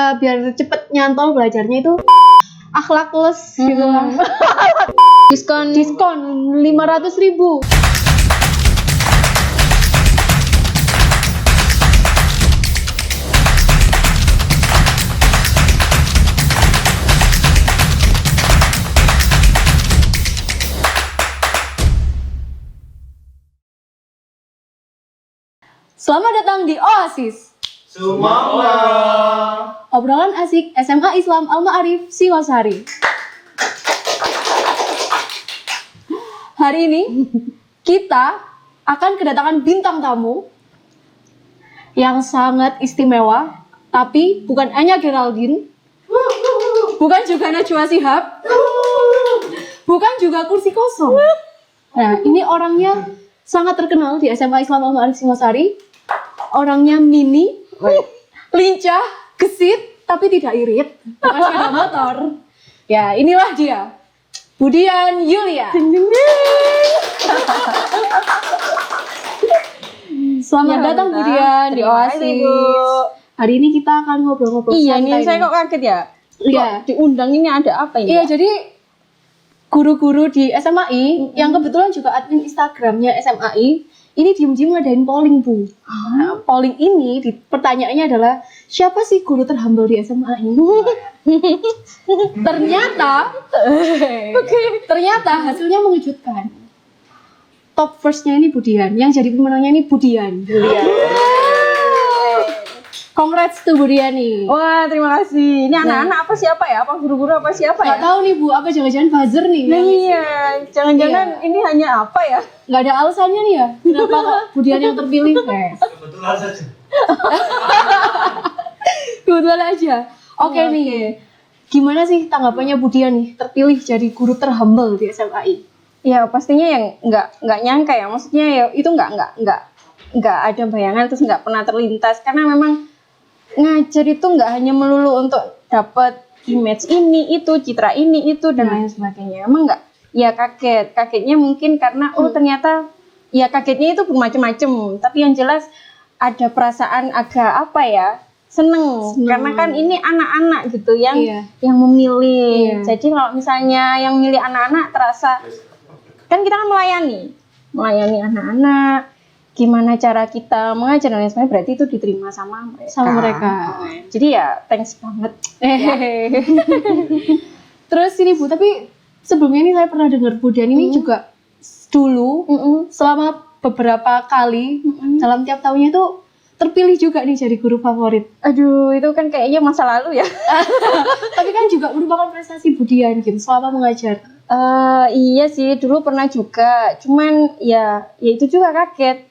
biar cepet nyantol belajarnya itu akhlakless gitu kan. Diskon 500.000. Selamat datang di Oasis Sumama. Obrolan asik SMA Islam Al-Ma'arif Singosari. Hari ini kita akan kedatangan bintang tamu yang sangat istimewa, tapi bukan hanya Geraldine, bukan juga Najwa Shihab, bukan juga kursi kosong. Nah, ini orangnya sangat terkenal di SMA Islam Al-Ma'arif Singosari. Orangnya mini, lincah, gesit, tapi tidak irit. Bukan sepeda motor. Ya, inilah dia. Budian Yulia. Selamat datang Budian di Oasis. Hari ini kita akan ngobrol-ngobrol Iya, santai ini saya kok kaget ya. Iya. Diundang ini ada apa ini? Iya, jadi guru-guru di SMAI yang kebetulan juga admin Instagramnya SMAI ini diem-diem ngadain polling, Bu. Nah, polling ini pertanyaannya adalah siapa sih guru terhumble di SMAI? Ternyata hasilnya mengejutkan. Top first-nya ini Budian, yang jadi pemenangnya ini Budian. Congrats to Budian nih. Wah, terima kasih. Ini anak-anak apa siapa ya? Apa guru-guru apa siapa ya? Nggak tahu nih Bu, apa jangan-jangan buzzer nih? Nah, iya, jangan-jangan ini hanya apa ya? Nggak ada alasannya nih ya, kenapa kok Budian yang terpilih? Kebetulan saja. Kebetulan aja. Oke nih, gimana sih tanggapannya Budian nih terpilih jadi guru terhumble di SMAI? Ya pastinya yang nggak nyangka ya. Maksudnya ya itu nggak ada bayangan, terus nggak pernah terlintas, karena memang ngajar itu nggak hanya melulu untuk dapat image ini itu, citra ini itu dan lain sebagainya. Emang nggak, ya kagetnya mungkin karena ternyata ya kagetnya itu bermacam-macam, tapi yang jelas ada perasaan agak apa ya, seneng. Karena kan ini anak-anak gitu yang memilih. Jadi kalau misalnya yang milih anak-anak terasa kan kita kan melayani anak-anak, gimana cara kita mengajar dan lain sebagainya, berarti itu diterima sama mereka. Jadi ya thanks banget. Terus ini Bu, tapi sebelumnya ini saya pernah dengar Budian ini juga dulu selama beberapa kali dalam tiap tahunnya itu terpilih juga nih jadi guru favorit. Aduh, itu kan kayaknya masa lalu ya. Tapi kan juga merupakan prestasi Budian gitu selama mengajar. Iya sih, dulu pernah juga. Cuman ya itu juga kaget.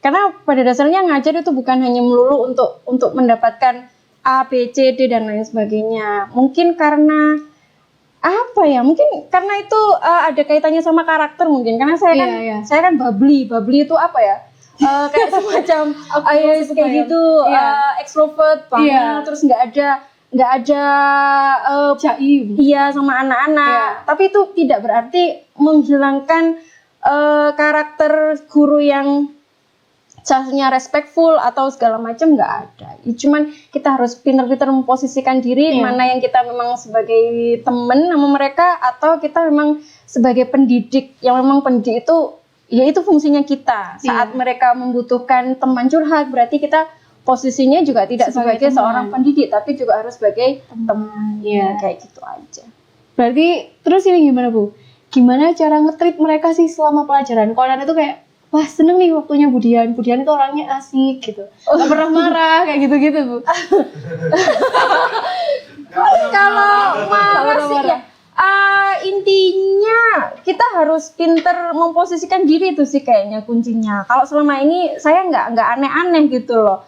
Karena pada dasarnya ngajar itu bukan hanya melulu untuk mendapatkan A, B, C, D dan lain sebagainya. Mungkin karena apa ya? Mungkin karena itu ada kaitannya sama karakter mungkin. Karena saya kan bubbly itu apa ya? Kayak semacam kayak gitu, extrovert banget, terus nggak ada jaim. Iya, sama anak-anak. Tapi itu tidak berarti menghilangkan karakter guru yang seharusnya respectful atau segala macam, nggak ada. Cuman kita harus pintar-pintar memposisikan diri mana yang kita memang sebagai teman sama mereka, atau kita memang sebagai pendidik yang memang pendidik itu ya itu fungsinya kita. Saat mereka membutuhkan teman curhat, berarti kita posisinya juga tidak sebagai seorang pendidik, tapi juga harus sebagai teman. Ya, kayak gitu aja. Berarti terus ini gimana Bu? Gimana cara nge-treat mereka sih selama pelajaran? Kalau itu kayak wah seneng nih waktunya Budian itu orangnya asik gitu, gak pernah marah kayak gitu-gitu Bu. Kalau marah sih ya intinya kita harus pinter memposisikan diri, itu sih kayaknya kuncinya. Kalau selama ini saya nggak aneh-aneh gitu loh.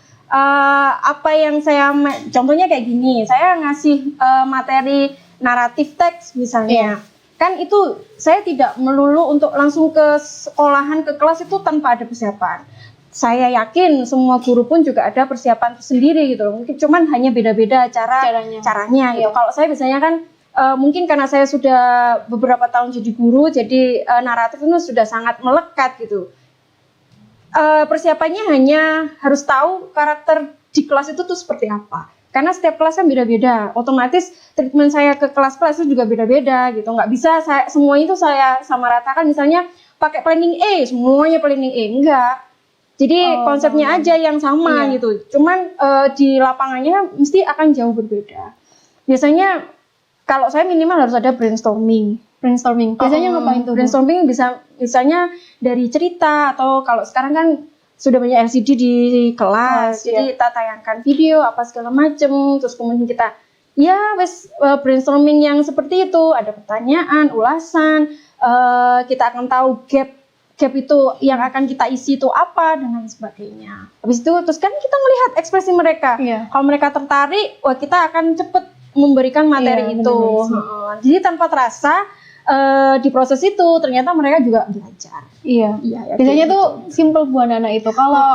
Apa yang saya contohnya kayak gini, saya ngasih materi naratif teks misalnya. Kan itu saya tidak melulu untuk langsung ke sekolahan, ke kelas itu tanpa ada persiapan. Saya yakin semua guru pun juga ada persiapan sendiri gitu. Mungkin cuman hanya beda-beda caranya gitu. Kalau saya biasanya kan mungkin karena saya sudah beberapa tahun jadi guru, jadi naratif itu sudah sangat melekat gitu. Persiapannya hanya harus tahu karakter di kelas itu tuh seperti apa. karena setiap kelas kan beda-beda, otomatis treatment saya ke kelas-kelas itu juga beda-beda gitu. Nggak bisa semua itu saya sama ratakan, misalnya pakai planning A semuanya planning A, enggak. Jadi konsepnya aja yang sama gitu, cuman di lapangannya mesti akan jauh berbeda. Biasanya kalau saya minimal harus ada brainstorming. Biasanya ngapain tuh? Brainstorming bisa misalnya dari cerita, atau kalau sekarang kan sudah banyak LCD di kelas, jadi kita tayangkan video apa segala macem, terus kemudian kita brainstorming yang seperti itu, ada pertanyaan, ulasan, kita akan tahu gap itu yang akan kita isi itu apa dan lain sebagainya. Habis itu terus kan kita melihat ekspresi mereka. Kalau mereka tertarik, wah kita akan cepet memberikan materi itu. Jadi tanpa terasa di proses itu ternyata mereka juga belajar. Biasanya tuh simple buat anak itu. Kalau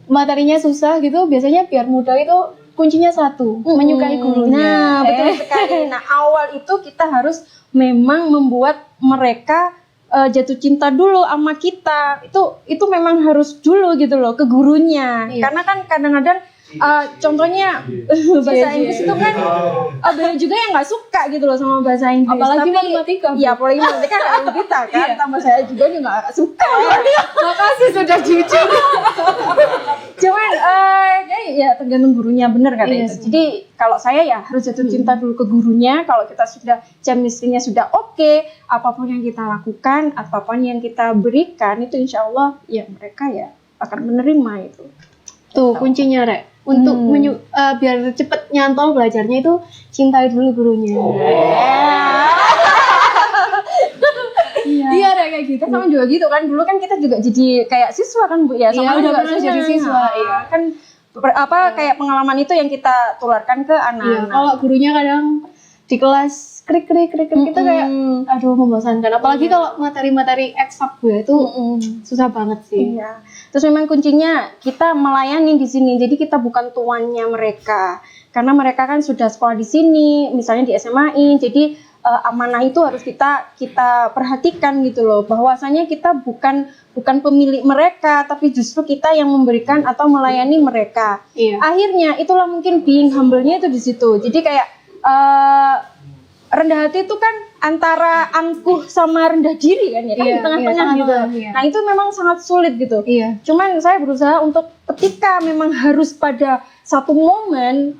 materinya susah gitu, biasanya biar mudah itu kuncinya satu, menyukai gurunya. Nah, betul sekali. Nah, awal itu kita harus memang membuat mereka jatuh cinta dulu sama kita. Itu memang harus dulu gitu loh, ke gurunya. Karena kan kadang-kadang contohnya bahasa Inggris itu kan banyak juga yang nggak suka gitu loh sama bahasa Inggris. Apalagi matematika. Iya, apalagi matematika kan kita kan, tambah saya juga nggak suka. Makasih sudah jujur. Cuman ya tergantung gurunya, bener kan itu. Jadi kalau saya ya harus jatuh cinta dulu ke gurunya. Kalau kita sudah chemistry-nya sudah oke, apapun yang kita lakukan, apapun yang kita berikan itu insya Allah ya mereka ya akan menerima itu. Tuh kuncinya Rek. Untuk biar cepet nyantol belajarnya itu cintai dulu gurunya. Iya, ada kayak gitu. Sama juga gitu kan. Dulu kan kita juga jadi kayak siswa kan Bu ya. Sama udah juga pernah jadi siswa. Kan kayak pengalaman itu yang kita tularkan ke anak-anak. Kalau gurunya kadang di kelas krik kita kayak aduh membosankan. Apalagi kalau materi-materi eksak gue itu susah banget sih. Iya. Terus memang kuncinya kita melayani di sini. Jadi kita bukan tuannya mereka. Karena mereka kan sudah sekolah di sini, misalnya di SMAI. Jadi amanah itu harus kita perhatikan gitu loh. Bahwasanya kita bukan pemilik mereka, tapi justru kita yang memberikan atau melayani mereka. Akhirnya itulah mungkin being humble-nya itu di situ. Jadi kayak rendah hati itu kan antara angkuh sama rendah diri kan ya, kan di tengah-tengah gitu. Nah itu memang sangat sulit gitu. Cuman saya berusaha untuk ketika memang harus pada satu momen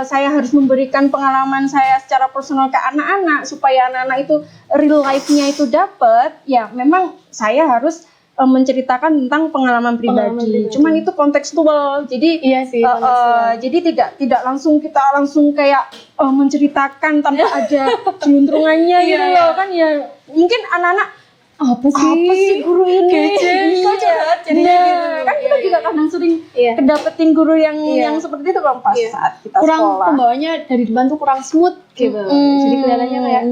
saya harus memberikan pengalaman saya secara personal ke anak-anak supaya anak-anak itu real life-nya itu dapat, ya memang saya harus menceritakan tentang pengalaman pribadi. Cuman itu kontekstual. Jadi jadi tidak langsung kita kayak menceritakan tanpa ada jeluntrungannya gitu loh kan ya. Mungkin anak-anak apa sih guru ini? Jadinya gitu. Kan kita juga kadang sering kedapetin guru yang seperti itu kalau pas saat kita kurang sekolah. Pembawanya dari depan tuh kurang smooth gitu. Jadi kelihatannya kayak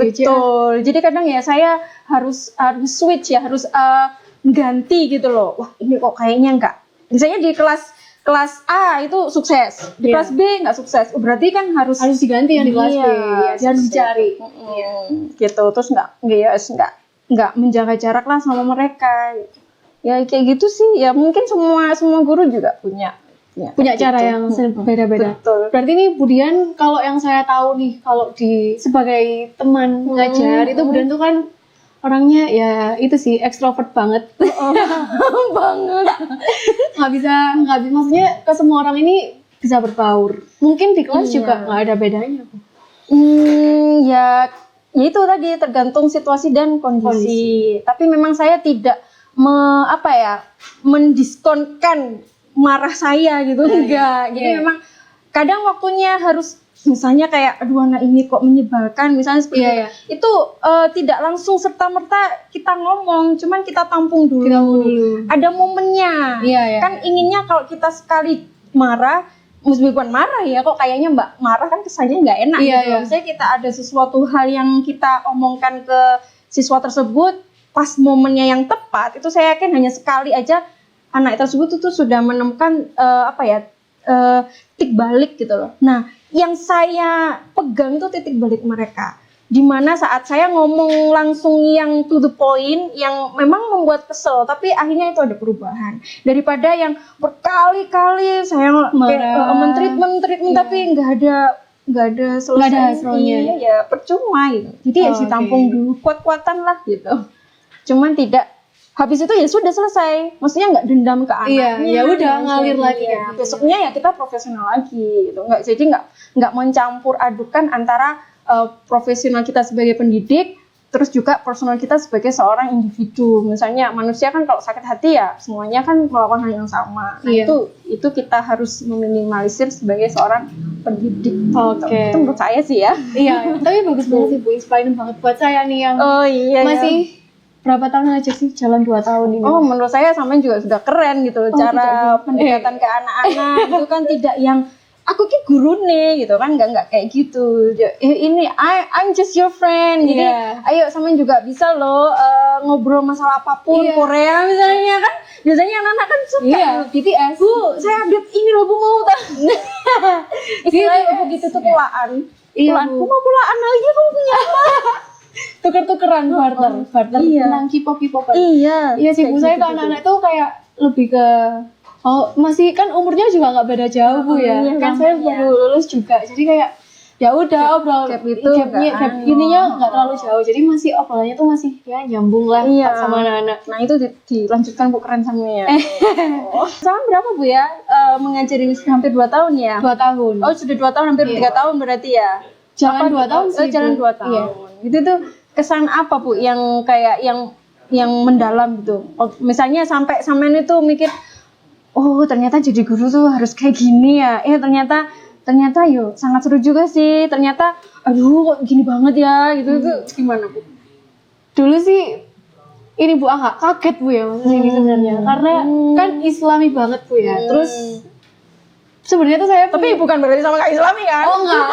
betul. Jadi kadang ya saya harus switch ya, harus ganti gitu loh. Wah, ini kok kayaknya enggak. Misalnya di kelas A itu sukses, di kelas B nggak sukses. Berarti kan harus diganti yang di kelas B. Harus dicari. Gitu. Terus nggak menjaga jarak lah sama mereka. Ya kayak gitu sih. Ya mungkin semua guru juga punya cara yang beda-beda. Betul. Berarti nih Budian, kalau yang saya tahu nih, kalau sebagai teman ngajar itu Budian tuh kan orangnya ya itu sih ekstrovert banget. Banget. nggak bisa maksudnya ke semua orang ini bisa berbaur. Mungkin di kelas juga nggak ada bedanya. Ya itu tadi tergantung situasi dan kondisi. Tapi memang saya tidak mendiskonkan marah saya gitu, enggak. Jadi memang kadang waktunya harus, misalnya kayak aduh anak ini kok menyebalkan misalnya seperti itu tidak langsung serta-merta kita ngomong, cuman kita tampung dulu. Ada momennya. Kan inginnya kalau kita sekali marah, bukan marah ya, kok kayaknya Mbak marah kan kesannya nggak enak gitu. Misalnya kita ada sesuatu hal yang kita omongkan ke siswa tersebut, pas momennya yang tepat, itu saya yakin hanya sekali aja anak tersebut itu sudah menemukan titik balik gitu loh. Nah, yang saya pegang itu titik balik mereka. dimana saat saya ngomong langsung yang to the point, yang memang membuat kesel, tapi akhirnya itu ada perubahan. Daripada yang berkali-kali saya kayak men-treatment tapi nggak ada selesai, Nggak ada hasilnya. Iya, ya percuma gitu. Jadi ya ditampung dulu, kuat-kuatan lah gitu. Cuman tidak, habis itu ya sudah selesai. Maksudnya nggak dendam ke anaknya. Iya, ya udah ngalir lagi. Ya. Besoknya ya kita profesional lagi gitu. Nggak mencampur adukan antara profesional kita sebagai pendidik, terus juga personal kita sebagai seorang individu. Misalnya manusia kan kalau sakit hati ya semuanya kan melakukan hal yang sama. Nah, itu kita harus meminimalisir sebagai seorang pendidik. Oke. Itu menurut saya sih ya. Iya, tapi bagus banget sih Bu, inspiring banget buat saya nih yang masih berapa tahun aja sih, jalan 2 tahun ini. Oh, menurut saya sampean juga sudah keren gitu. Cara pendekatan ke anak-anak itu kan tidak yang aku ki guru nih gitu kan, nggak kayak gitu. Ini I'm just your friend. Jadi ayo sampean juga bisa loh ngobrol masalah apapun, Korea misalnya kan. Biasanya anak-anak kan suka BTS. Bu, saya update ini loh Bu, mau tahu. Istilahnya begitu tuh kulaan. Bu mau kulaan lagi, kamu punya apa? Tuker-tukeran barter tentang K-pop. Iya Iya sih Bu, saya ke anak-anak itu kayak lebih ke masih kan umurnya juga nggak beda jauh Bu ya. Kan saya baru lulus juga, jadi kayak ya udah obrol gap ininya nggak terlalu jauh, jadi masih obrolannya tuh masih ya nyambung lah sama anak-anak. Nah itu dilanjutkan Bu, keren sama ya. Sama berapa Bu ya mengajari hampir 2 tahun ya? 2 tahun. Oh sudah 2 tahun, hampir 3 tahun berarti ya? Jalan 2 tahun sih. Jalan 2 tahun. Iya. Itu tuh kesan apa Bu yang kayak yang mendalam gitu? Misalnya sampai sampean itu mikir, oh ternyata jadi guru tuh harus kayak gini ya. Ternyata yuk sangat seru juga sih. Ternyata aduh kok gini banget ya gitu. Itu gimana Bu? Dulu sih ini Bu agak kaget Bu ya maksudnya ini sebenarnya. Karena kan Islami banget Bu ya. Terus sebenarnya tuh saya tapi bukan berarti sama kayak Islami kan? Oh enggak.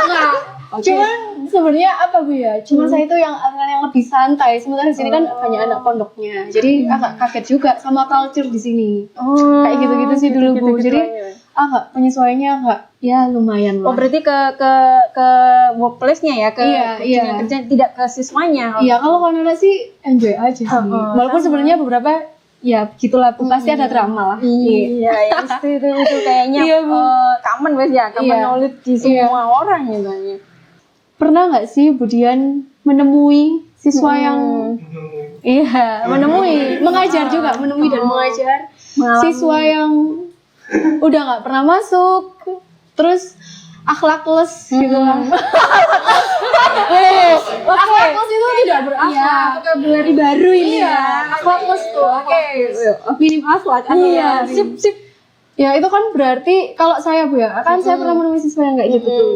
Cuman sebenarnya apa Bu ya? Cuma saya itu yang lebih santai. Sementara di sini kan banyak anak pondoknya. Jadi agak kaget juga sama culture di sini. Kayak gitu-gitu sih dulu Bu. Jadi agak penyesuaiannya agak ya lumayan lah. Oh berarti ke workplace-nya ya, ke kerja tidak ke siswanya. Iya, kalau anak sih enjoy aja sih. Walaupun sebenarnya beberapa ya begitulah pasti ada drama lah. Iya, itu kayaknya common wes ya, common knowledge di semua orang gitu. Pernah nggak sih Budian menemui siswa yang mengajar juga, menemui dan mengajar siswa yang udah nggak pernah masuk, terus akhlakless gitu kan? Akhlakless itu tidak berakhlak. Vocabulary baru ini ya. Akhlakless tuh. Minim akhlak. Iya. Sip. Ya itu kan berarti kalau saya Bu ya, kan saya pernah menemui siswa yang kayak gitu tuh.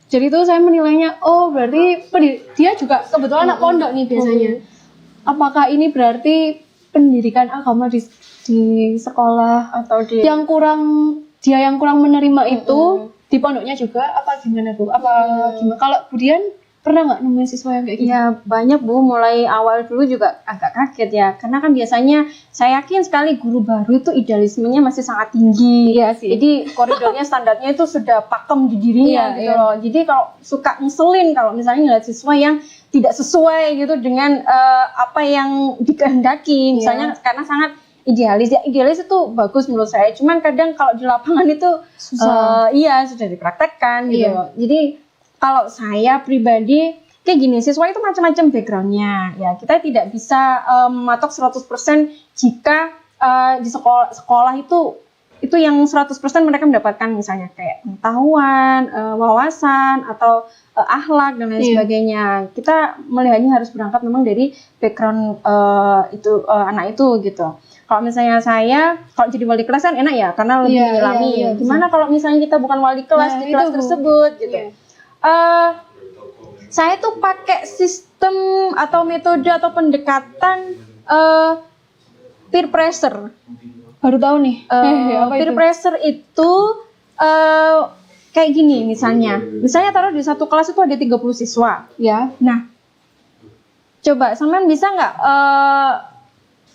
Jadi tuh saya menilainya, oh berarti dia juga kebetulan anak pondok nih biasanya. Apakah ini berarti pendidikan agama di sekolah atau yang kurang menerima itu di pondoknya juga apa gimana Bu? Apa gimana? Kalau Budian pernah nggak nemuin siswa yang kayak gitu? Ya banyak Bu, mulai awal dulu juga agak kaget ya, karena kan biasanya saya yakin sekali guru baru itu idealismenya masih sangat tinggi. Iya sih. Jadi koridornya standarnya itu sudah pakem di dirinya gitu loh. Jadi kalau suka ngeselin kalau misalnya ngeliat siswa yang tidak sesuai gitu dengan apa yang dikehendaki, misalnya karena sangat idealis ya, idealis itu bagus menurut saya, cuman kadang kalau di lapangan itu susah. Sudah dipraktekkan gitu loh. Jadi kalau saya pribadi kayak gini, siswa itu macam-macam backgroundnya ya, kita tidak bisa mematok 100% jika di sekolah itu yang 100% mereka mendapatkan misalnya kayak pengetahuan, wawasan atau akhlak dan lain sebagainya. Kita melihatnya harus berangkat memang dari background anak itu gitu. Kalau misalnya saya, kalau jadi wali kelas kan enak ya, karena lebih menyelami. Gimana kalau misalnya kita bukan wali kelas di kelas tersebut gitu. Saya tuh pakai sistem atau metode atau pendekatan peer pressure. Baru tahu nih. Peer pressure itu kayak gini misalnya taruh di satu kelas itu ada 30 siswa. Ya. Nah, coba sampean bisa nggak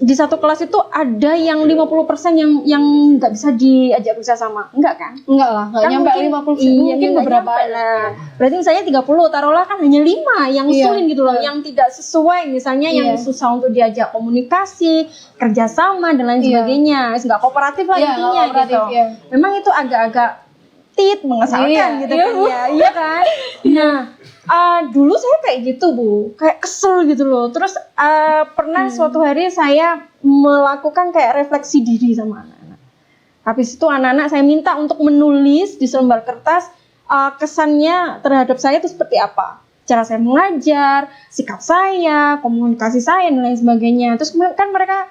di satu kelas itu ada yang 50% yang nggak bisa diajak kerja sama, enggak kan? Enggak lah, enggak Kan nyampe mungkin- 50%. iya, Mungkin nggak beberapa nyampe lah. Berarti misalnya 30, taruhlah kan hanya 5 yang Iya. sulit gitu loh, yang tidak sesuai, misalnya yang Iya. susah untuk diajak komunikasi, kerjasama dan lain Iya. sebagainya, nggak kooperatif lah Iya, intinya nggak kooperatif, gitu. iya. Memang itu agak-agak mengesalkan Iya, gitu iya, kan Bu. ya, iya kan? Nah, dulu saya kayak gitu Bu, kayak kesel gitu loh. Terus pernah suatu hari saya melakukan kayak refleksi diri sama anak-anak. Habis itu anak-anak saya minta untuk menulis di selembar kertas kesannya terhadap saya itu seperti apa, cara saya mengajar, sikap saya, komunikasi saya dan lain sebagainya. Terus kan mereka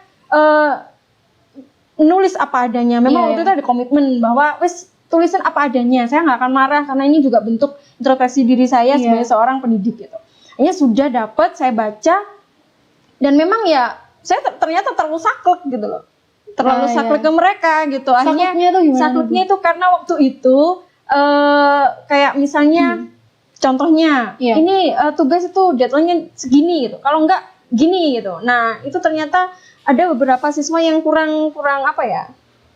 nulis apa adanya. Memang Iya, waktu iya. itu ada komitmen bahwa wes tulisan apa adanya. Saya nggak akan marah karena ini juga bentuk introspeksi diri saya Iya. sebagai seorang pendidik gitu. Akhirnya sudah dapat, saya baca dan memang ya saya ternyata terlalu saklek gitu loh. Terlalu Ah, saklek iya. ke mereka gitu. Akhirnya Sakleknya tuh gimana, sakleknya itu karena waktu itu kayak misalnya contohnya Iya. ini tugas itu deadline-nya segini gitu. Kalau enggak gini gitu. Nah, itu ternyata ada beberapa siswa yang kurang apa ya?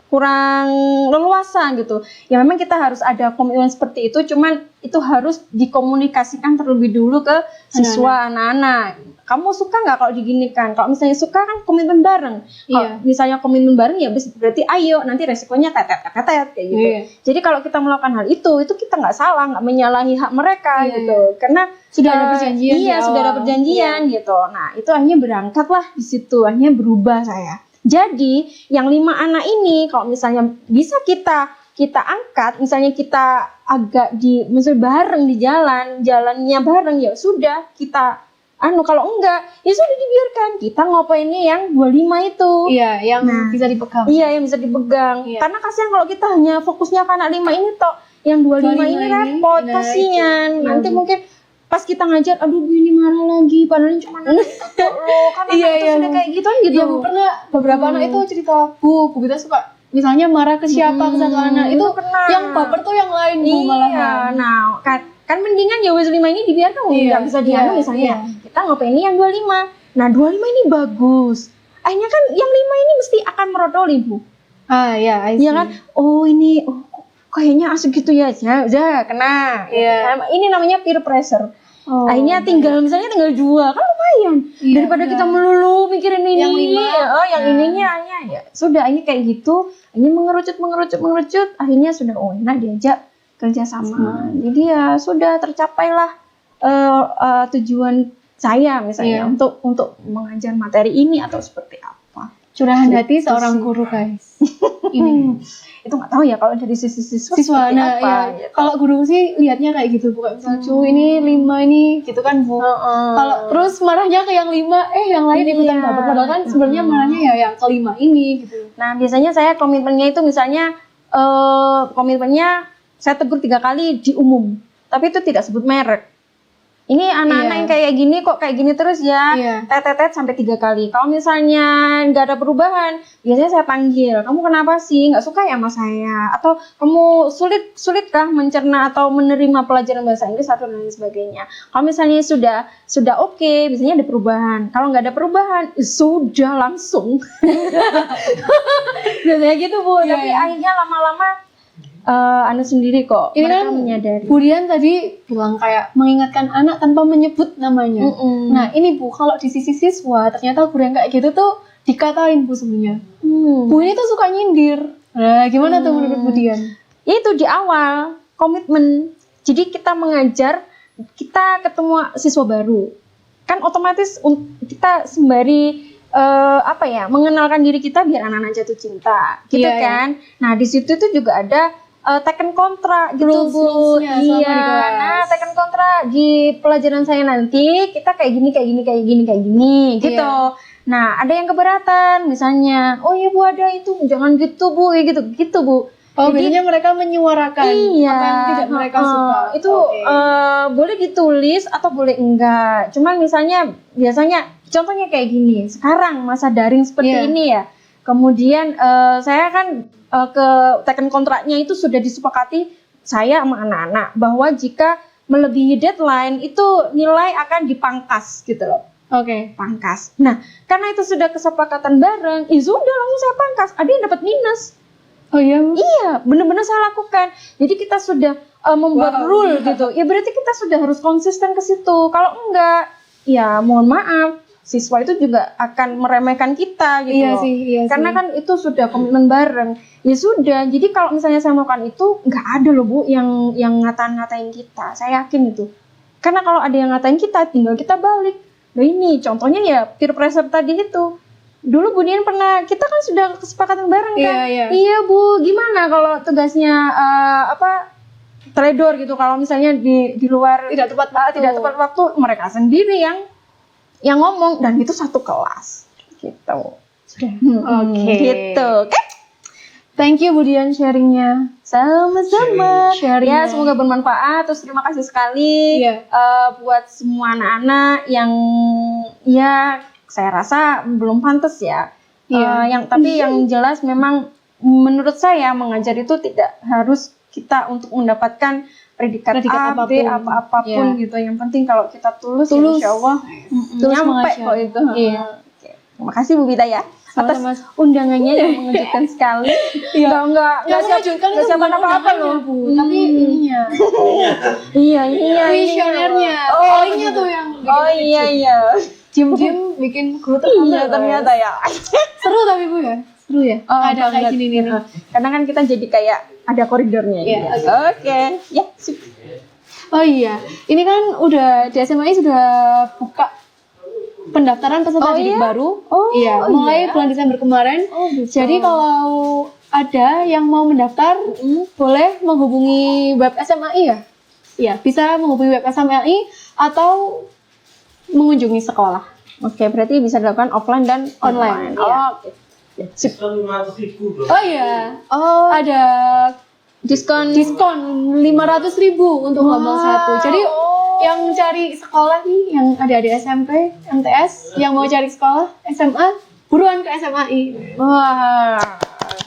Kurang leluasa gitu. Ya memang kita harus ada komitmen seperti itu, cuman itu harus dikomunikasikan terlebih dulu ke siswa anak-anak. Kamu suka nggak kalau diginikan? Kalau misalnya suka kan komitmen bareng. Kalau Iya. misalnya komitmen bareng ya berarti ayo nanti resikonya tetet kayak gitu. Iya. Jadi kalau kita melakukan hal itu kita nggak salah, nggak menyalahi hak mereka Iya, gitu. Karena Sudah ada perjanjian di Iya, sudah ada awal. perjanjian gitu. Nah, itu akhirnya berangkatlah di situ, akhirnya berubah saya. Jadi, yang 5 anak ini kalau misalnya bisa kita angkat, misalnya kita agak misalnya bareng di jalannya bareng ya sudah kita kalau enggak ya sudah dibiarkan kita ngopainnya yang 25 itu. Iya, yang Nah. bisa dipegang. Iya, yang bisa dipegang. Iya. Karena kasihan kalau kita hanya fokusnya ke anak 5 ini toh, yang 25 ini 25 ini, repot, nah, kasihan. itu. Nanti mungkin pas kita ngajar, aduh Bu ini marah lagi, padahal cuma anak itu kok loh, kan anak Iya, itu iya. sudah kayak gitu kan gitu. Iya, Bu, pernah beberapa anak itu cerita, Bu kita suka misalnya marah ke siapa, ke satu anak. Itu pernah. yang baper tuh yang lain, Bu, Iya, malahan. nah kan mendingan ya wes 5 ini dibiarkan, Iya, nggak bisa dianu iya, misalnya. iya. Kita ngopain ini yang 25. Nah 25 ini bagus. Akhirnya kan yang 5 ini mesti akan merodoli Bu. Ah, ya, I see. Iya kan? Oh ini, kok kayaknya asik gitu ya, udah kena. Iya. Nah, ini namanya peer pressure. Oh, Akhirnya tinggal 2 kan lumayan. Iya, Daripada benar. kita melulu mikirin ini, Yang 5. yang Nah. ininya hanya ya sudah ini kayak gitu. Ini mengerucut, akhirnya sudah enak diajak kerja sama. Jadi ya sudah tercapailah tujuan saya misalnya Iya. untuk mengajar materi ini atau seperti apa. Curahan hati Gitu seorang sih. guru, guys. Ini Itu nggak tahu ya kalau dari sisi siswa siswa, seperti nah, apa. iya. Gitu. Kalau guru sih lihatnya kayak gitu, bukan misalnya cu ini 5 ini gitu kan, Bu. Kalau terus marahnya ke yang 5, yang lain ikutan Iya. baper, padahal kan sebenarnya marahnya ya yang ke-5 ini gitu. Nah biasanya saya komitmennya itu misalnya komitmennya saya tegur 3 kali di umum, tapi itu tidak sebut merek. Ini anak-anak Iya. yang kayak gini kok kayak gini terus ya, Iya. tetet sampai 3 kali. Kalau misalnya nggak ada perubahan, biasanya saya panggil, kamu kenapa sih nggak suka ya sama saya? Atau kamu sulitkah mencerna atau menerima pelajaran bahasa Inggris atau dan lain sebagainya? Kalau misalnya sudah oke, biasanya ada perubahan. Kalau nggak ada perubahan, sudah langsung. Biasanya gitu Bu, Iya, tapi iya. akhirnya lama-lama Anda sendiri kok Ini mereka kan menyadari. Bu Dian tadi bilang kayak mengingatkan anak tanpa menyebut namanya. Nah ini Bu, kalau di sisi siswa ternyata guru yang kayak gitu tuh dikatain Bu sebenarnya. Bu ini tuh suka nyindir. Nah gimana tuh menurut Bu Dian? Itu di awal komitmen. Jadi kita mengajar, kita ketemu siswa baru, kan otomatis kita sembari mengenalkan diri kita biar anak-anak jatuh cinta, gitu Iya, kan. Nah di situ tuh juga ada teken kontrak gitu Bu. Rules-rulesnya selama di kelas. Nah teken kontrak di pelajaran saya nanti kita kayak gini gitu. Iya. Nah ada yang keberatan misalnya, oh iya Bu ada itu, jangan gitu Bu, gitu Bu. Oh, Jadi- biasanya mereka menyuarakan Iya, apa yang tidak mereka suka. Itu Oke. boleh ditulis atau boleh enggak. Cuman misalnya biasanya contohnya kayak gini. Sekarang masa daring seperti Iya. ini ya. Kemudian saya kan ke teken kontraknya itu sudah disepakati saya sama anak-anak bahwa jika melebihi deadline itu nilai akan dipangkas gitu loh. Oke. pangkas. Nah, karena itu sudah kesepakatan bareng, ya sudah langsung saya pangkas. Ada yang dapat minus. Oh iya, Bu. Iya, benar-benar saya lakukan. Jadi kita sudah membuat rule gitu. Ya berarti kita sudah harus konsisten ke situ. Kalau enggak, ya mohon maaf, siswa itu juga akan meremehkan kita gitu Iya loh. sih, iya Karena sih. kan itu sudah komitmen bareng. Ya sudah. Jadi kalau misalnya saya melakukan itu, nggak ada loh Bu yang ngatain kita. Saya yakin itu. Karena kalau ada yang ngatain kita, tinggal kita balik. Nah ini contohnya ya peer pressure tadi itu. Dulu Bu Dian pernah, kita kan sudah kesepakatan bareng kan? Iya. Iya Bu, gimana kalau tugasnya trader gitu? Kalau misalnya di luar Tidak tepat waktu. tidak tepat waktu, mereka sendiri yang ngomong, dan itu satu kelas gitu. Oke. Gitu. Oke. Thank you Bu Dian sharingnya. Sama-sama. Sharing-nya. Ya, semoga bermanfaat. Terus terima kasih sekali Iya. buat semua anak-anak yang ya saya rasa belum pantas ya. Iya. Tapi yang jelas memang menurut saya mengajar itu tidak harus kita untuk mendapatkan predikat A, B, apapun. apapun Iya. gitu. Yang penting kalau kita tulus, Tulus. ya insya Allah Tulus nyampe mengajar. kok itu. Iya. Oke. Terima kasih Bu Vita ya atas Sama-sama. undangannya yang mengejutkan sekali. Iya. Enggak Yang mengejutkan itu siapa bukan apa-apa undangannya, loh. Bu, tapi ininya. Iya, Visionernya. Oh, Palingnya tuh yang bikin Oh iya. Diem-diem bikin grup Iya, ternyata ya. Seru tapi Bu ya. Seru ya. Ada kayak banget. gini nih. Karena kan kita jadi kayak ada koridornya. Iya, gitu. Oke. Ya, sip. Oh iya, ini kan udah di SMA sudah buka pendaftaran peserta Oh didik iya? baru. Oh, iya, oh mulai iya? bulan Desember kemarin. Oh, gitu. Jadi kalau ada yang mau mendaftar, boleh menghubungi web SMAI ya. Iya, bisa menghubungi web SMAI atau mengunjungi sekolah. Oke, berarti bisa dilakukan offline dan Online, Oh, iya. oke. Diskon 500.000 bro. Oh iya, Oh, ada diskon. diskon 500.000 untuk gelombang 1. Jadi yang cari sekolah nih, yang ada di SMP, MTS, yang mau cari sekolah SMA, buruan ke SMAI. Wah.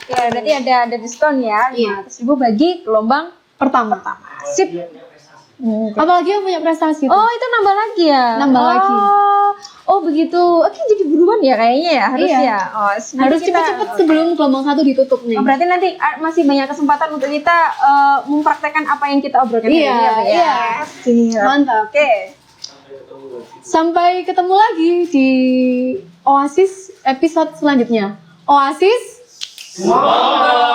Oke, berarti ada diskon ya. Iya. 500.000 bagi gelombang Pertama. sip. Apalagi yang punya prestasi. Oh, itu nambah lagi ya? Nambah lagi. Oh, begitu. Oke, jadi buruan ya kayaknya ya, harus Iya. ya. Oh, nanti Harus kita- cepet-cepet sebelum gelombang 1 ditutup nih. Oh, berarti nanti masih banyak kesempatan untuk kita mempraktekkan apa yang kita obrolkan Iya, tadi ya, Bu, ya? iya. Siap. Mantap. Oke. Sampai ketemu lagi di Oasis episode selanjutnya. Oasis Semangat.